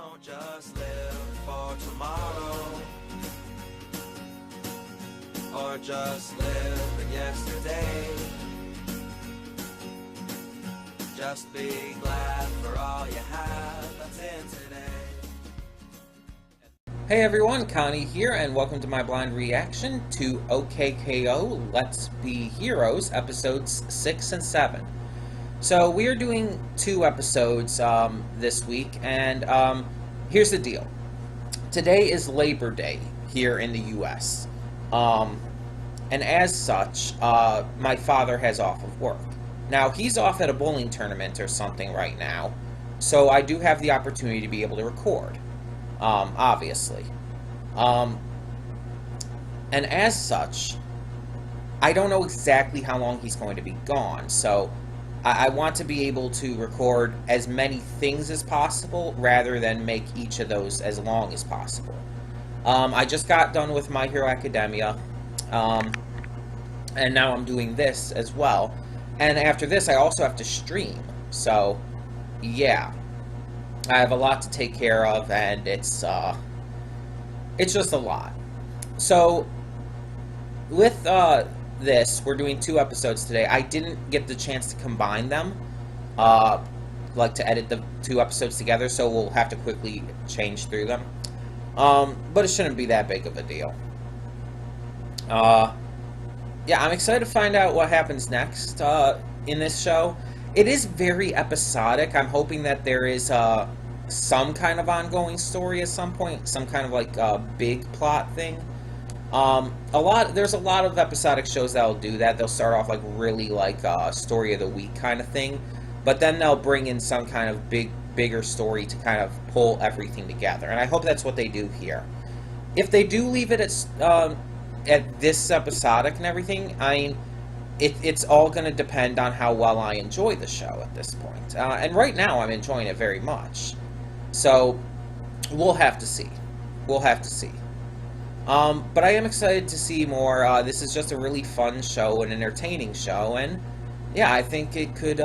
Don't just live for tomorrow, or just live in yesterday. Just be glad for all you have that's in today. Hey everyone, Connie here, and welcome to my blind reaction to OKKO Let's Be Heroes episodes 6 and 7. So we are doing 2 episodes this week, and here's the deal. Today is Labor Day here in the US, and as such, my father has off of work. Now, he's off at a bowling tournament or something right now, so I do have the opportunity to be able to record, obviously. And as such, I don't know exactly how long he's going to be gone, so I want to be able to record as many things as possible rather than make each of those as long as possible. I just got done with My Hero Academia, and now I'm doing this as well. And after this, I also have to stream. So, yeah, I have a lot to take care of, and it's just a lot. So, with this, we're doing 2 episodes today. I didn't get the chance to combine them, like to edit the 2 episodes together, so we'll have to quickly change through them. But it shouldn't be that big of a deal. Yeah, I'm excited to find out what happens next in this show. It is very episodic. I'm hoping that there is some kind of ongoing story at some point, some kind of like big plot thing. There's a lot of episodic shows that'll do that. They'll start off like really like story of the week kind of thing, but then they'll bring in some kind of bigger story to kind of pull everything together. And I hope that's what they do here. If they do leave it at this episodic and everything, I mean, it's all going to depend on how well I enjoy the show at this point. And right now, I'm enjoying it very much. So, we'll have to see. We'll have to see. But I am excited to see more. This is just a really fun show, an entertaining show, and yeah, I think it could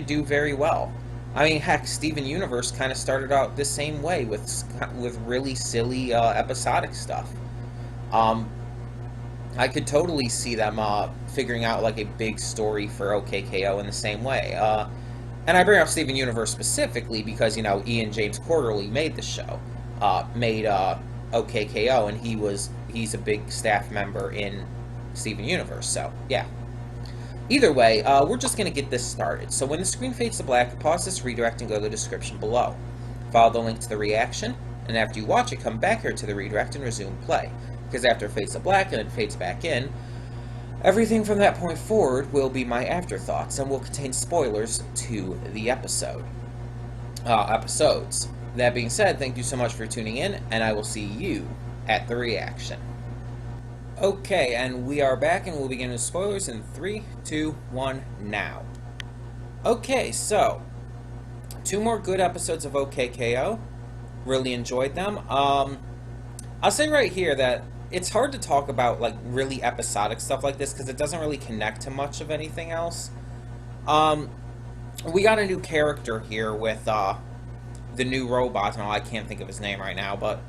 do very well. I mean, heck, Steven Universe kind of started out the same way with really silly episodic stuff. I could totally see them figuring out like a big story for OKKO in the same way. And I bring up Steven Universe specifically because, you know, Ian James Quarterly made the show, made OKKO, and he's a big staff member in Steven Universe, so yeah. Either way, we're just going to get this started. So when the screen fades to black, pause this redirect and go to the description below. Follow the link to the reaction, and after you watch it, come back here to the redirect and resume play. Because after it fades to black and it fades back in, everything from that point forward will be my afterthoughts and will contain spoilers to the episodes. That being said, thank you so much for tuning in, and I will see you at the reaction. Okay, and we are back, and we'll begin with spoilers in 3, 2, 1, now. Okay, so 2 more good episodes of OKKO. Really enjoyed them. I'll say right here that it's hard to talk about like really episodic stuff like this because it doesn't really connect to much of anything else. We got a new character here with the new robot. No, I can't think of his name right now, but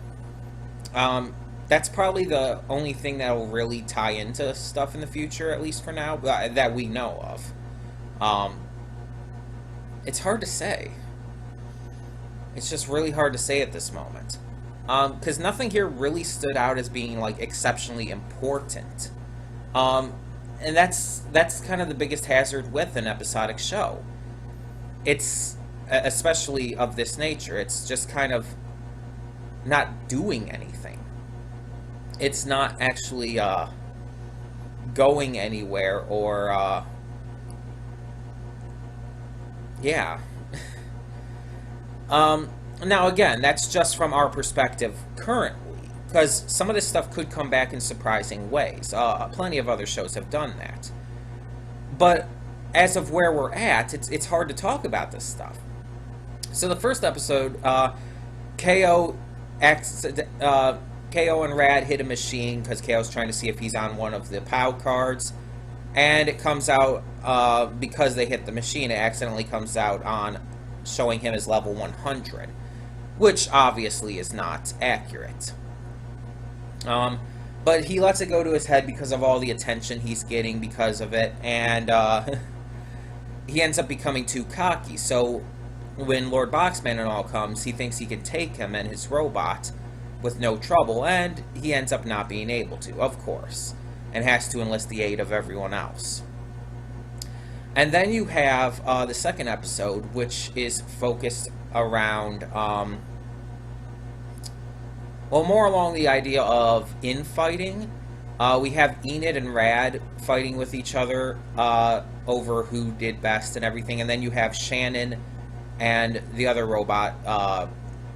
that's probably the only thing that will really tie into stuff in the future, at least for now, that we know of. It's hard to say. It's just really hard to say at this moment. Because nothing here really stood out as being, like, exceptionally important. And that's kind of the biggest hazard with an episodic show. It's, especially of this nature, it's just kind of not doing anything. It's not actually, going anywhere, or, yeah. Now, again, that's just from our perspective currently, because some of this stuff could come back in surprising ways. Plenty of other shows have done that. But as of where we're at, it's hard to talk about this stuff. So the first episode, KO and Rad hit a machine because KO's trying to see if he's on one of the POW cards. And it comes out, because they hit the machine, it accidentally comes out on showing him as level 100, which obviously is not accurate. But he lets it go to his head because of all the attention he's getting because of it, and he ends up becoming too cocky. So when Lord Boxman and all comes, he thinks he can take him and his robot with no trouble, and he ends up not being able to, of course, and has to enlist the aid of everyone else. And then you have the second episode, which is focused around, well, more along the idea of infighting. We have Enid and Rad fighting with each other over who did best and everything, and then you have Shannon and the other robot,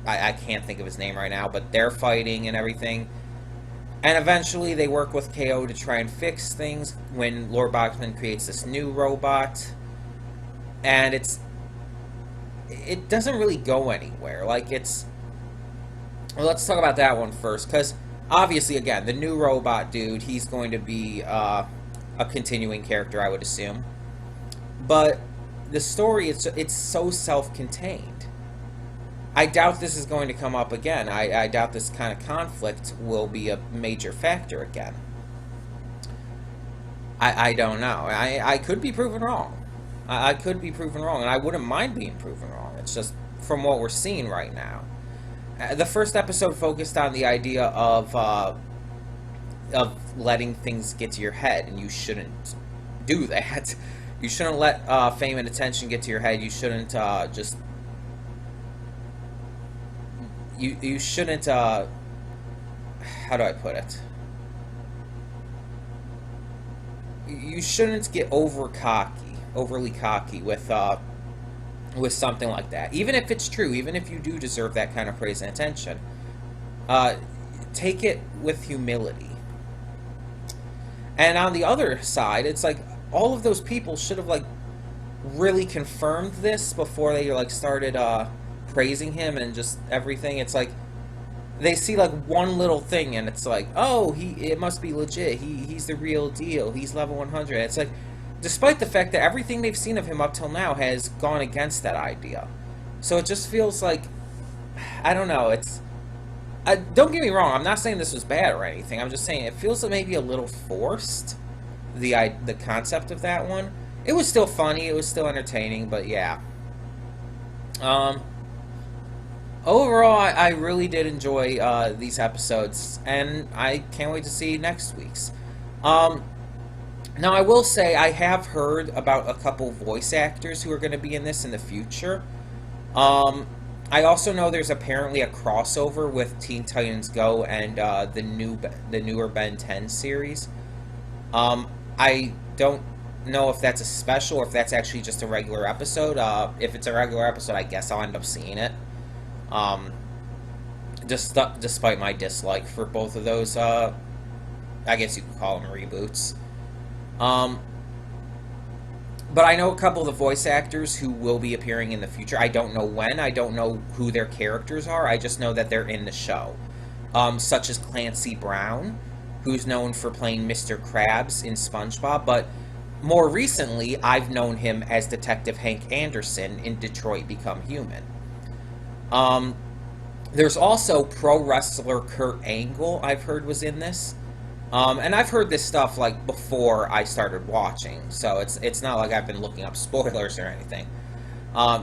I can't think of his name right now, but they're fighting and everything. And eventually they work with KO to try and fix things when Lord Boxman creates this new robot. And it doesn't really go anywhere. Like, well, let's talk about that one first, because obviously, again, the new robot dude, he's going to be a continuing character, I would assume. But the story, it's so self-contained. I doubt this is going to come up again. I doubt this kind of conflict will be a major factor again. I don't know. I could be proven wrong. I could be proven wrong, and I wouldn't mind being proven wrong. It's just from what we're seeing right now. The first episode focused on the idea of letting things get to your head, and you shouldn't do that. You shouldn't let fame and attention get to your head. You shouldn't just... You shouldn't, how do I put it? You shouldn't get overly cocky with something like that. Even if it's true, even if you do deserve that kind of praise and attention, take it with humility. And on the other side, it's like, all of those people should have, like, really confirmed this before they, like, started, praising him and just everything. It's like they see like one little thing and it's like, oh, it must be legit. He's the real deal. He's level 100. It's like, despite the fact that everything they've seen of him up till now has gone against that idea. So it just feels like, I don't know. Don't get me wrong. I'm not saying this was bad or anything. I'm just saying it feels like maybe a little forced. The concept of that one. It was still funny. It was still entertaining. But yeah. Overall, I really did enjoy these episodes, and I can't wait to see next week's. Now, I will say I have heard about a couple voice actors who are going to be in this in the future. I also know there's apparently a crossover with Teen Titans Go and the newer Ben 10 series. I don't know if that's a special or if that's actually just a regular episode. If it's a regular episode, I guess I'll end up seeing it. Despite my dislike for both of those, I guess you could call them reboots. But I know a couple of the voice actors who will be appearing in the future. I don't know when, I don't know who their characters are, I just know that they're in the show. Such as Clancy Brown, who's known for playing Mr. Krabs in SpongeBob, but more recently, I've known him as Detective Hank Anderson in Detroit Become Human. There's also pro wrestler Kurt Angle, I've heard was in this. And I've heard this stuff, like, before I started watching, so it's not like I've been looking up spoilers or anything.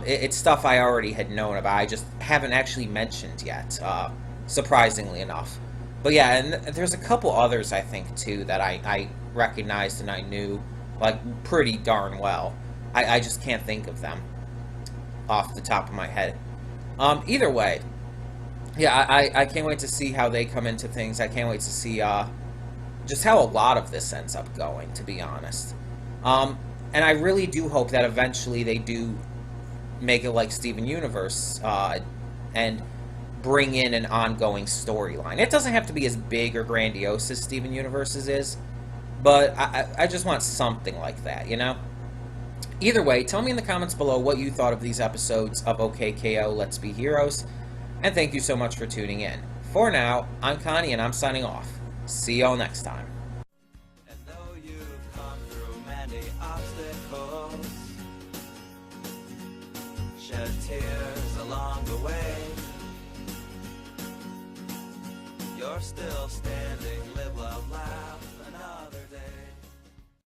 It's stuff I already had known about, I just haven't actually mentioned yet, surprisingly enough. But yeah, and there's a couple others, I think, too, that I recognized and I knew, like, pretty darn well. I just can't think of them off the top of my head. Either way, yeah, I can't wait to see how they come into things. I can't wait to see just how a lot of this ends up going, to be honest. And I really do hope that eventually they do make it like Steven Universe and bring in an ongoing storyline. It doesn't have to be as big or grandiose as Steven Universe's is, but I just want something like that, you know? Either way, tell me in the comments below what you thought of these episodes of OKKO Let's Be Heroes, and thank you so much for tuning in. For now, I'm Connie, and I'm signing off. See y'all next time. And though you've come through many obstacles, shed tears along the way. You're still standing, live, love, laugh.